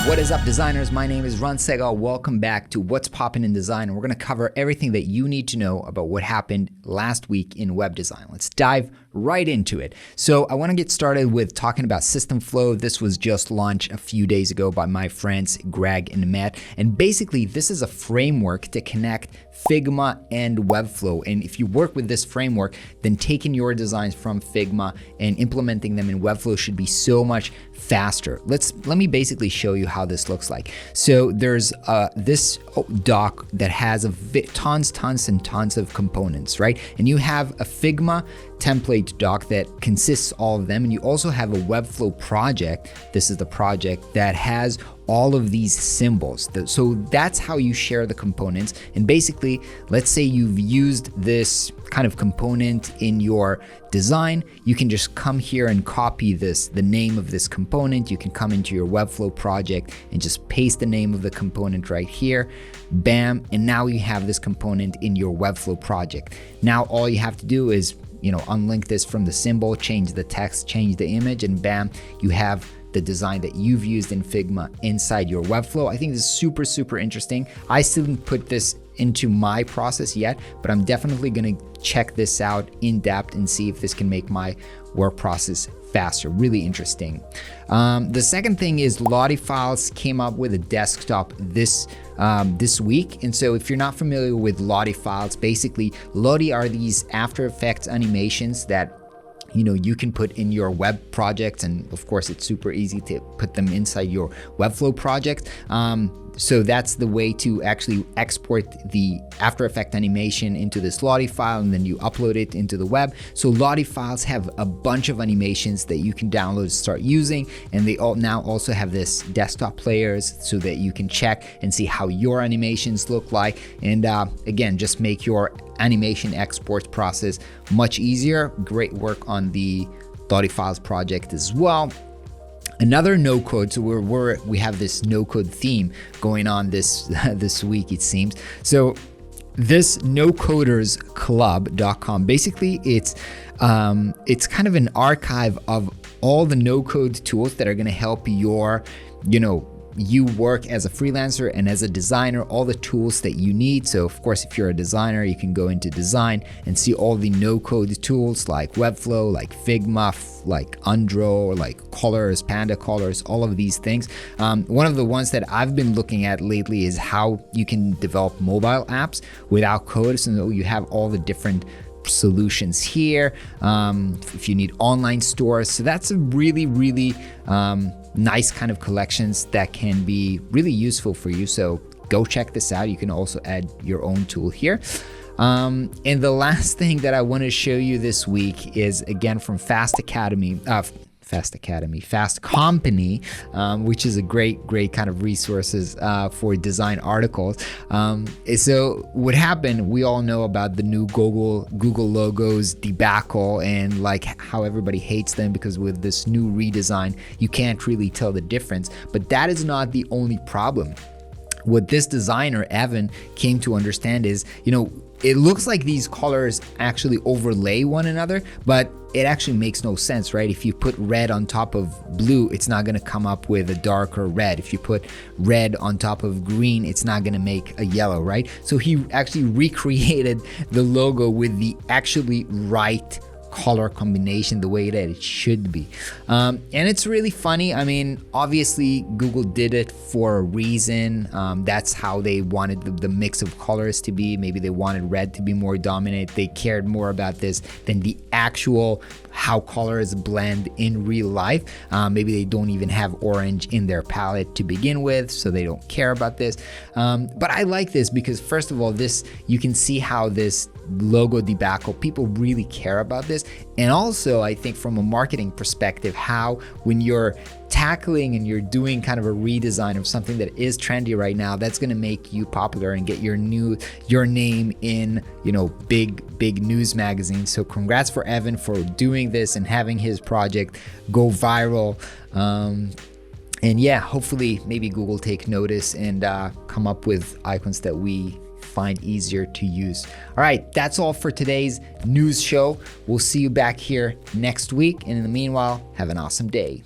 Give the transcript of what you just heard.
What is up, designers? My name is Ron Segal. Welcome back to What's Poppin' in Design. And we're going to cover everything that you need to know about what happened last week in web design. Let's dive right into it. So I want to get started with talking about Systemflow. This was just launched a few days ago by my friends Greg and Matt. And basically, this is a framework to connect Figma and Webflow. And if you work with this framework, then taking your designs from Figma and implementing them in Webflow should be so much faster. Let me basically show you how this looks like. So there's this doc that has tons and tons of components, right? And you have a Figma template doc that consists all of them, and you also have a Webflow project. This is the project that has all of these symbols. So that's how you share the components. And basically, let's say you've used this kind of component in your design, you can just come here and copy the name of this component. You can come into your Webflow project and just paste the name of the component right here, bam, and now you have this component in your Webflow project. Now all you have to do is unlink this from the symbol, change the text, change the image, and bam, you have the design that you've used in Figma inside your Webflow. I think this is super interesting. I still didn't put this into my process yet, but I'm definitely gonna check this out in depth and see if this can make my work process faster. Really interesting. The second thing is Lottiefiles came up with a desktop this week. And so if you're not familiar with Lottiefiles, basically Lottie are these After Effects animations that you can put in your web projects, and of course it's super easy to put them inside your Webflow project. So that's the way to actually export the After Effects animation into this Lottie file, and then you upload it into the web. So Lottiefiles have a bunch of animations that you can download and start using, and they all now also have this desktop players so that you can check and see how your animations look like, and again, just make your animation export process much easier. Great work on the Lottiefiles project as well. Another no code, so we have this no code theme going on this week, it seems. So this noncoders.club.com, basically it's kind of an archive of all the no code tools that are going to help your you work as a freelancer and as a designer, all the tools that you need. So of course, if you're a designer, you can go into design and see all the no-code tools like Webflow, like Figma, like Undro, like colors, Panda colors, all of these things. One of the ones that I've been looking at lately is how you can develop mobile apps without code. So you have all the different solutions here. If you need online stores, so that's a really nice kind of collections that can be really useful for you. So go check this out. You can also add your own tool here. And the last thing that I want to show you this week is again from Fast Company, which is a great kind of resources for design articles. So what happened, we all know about the new Google logos debacle and like how everybody hates them because with this new redesign, you can't really tell the difference. But that is not the only problem. What this designer, Evan, came to understand is, it looks like these colors actually overlay one another, but it actually makes no sense, right? If you put red on top of blue, it's not gonna come up with a darker red. If you put red on top of green, it's not gonna make a yellow, right? So he actually recreated the logo with the actually right color combination, the way that it should be. And it's really funny. I mean, obviously Google did it for a reason. That's how they wanted the mix of colors to be. Maybe they wanted red to be more dominant. They cared more about this than the actual how colors blend in real life. Maybe they don't even have orange in their palette to begin with, so they don't care about this. But I like this because first of all, you can see how this logo debacle, people really care about this. And also I think from a marketing perspective, how when you're tackling and you're doing kind of a redesign of something that is trendy right now, that's going to make you popular and get your name in big news magazines. So congrats for Evan for doing this and having his project go viral. And yeah, hopefully maybe Google take notice and come up with icons that we find easier to use. All right, that's all for today's news show. We'll see you back here next week. And in the meanwhile, have an awesome day.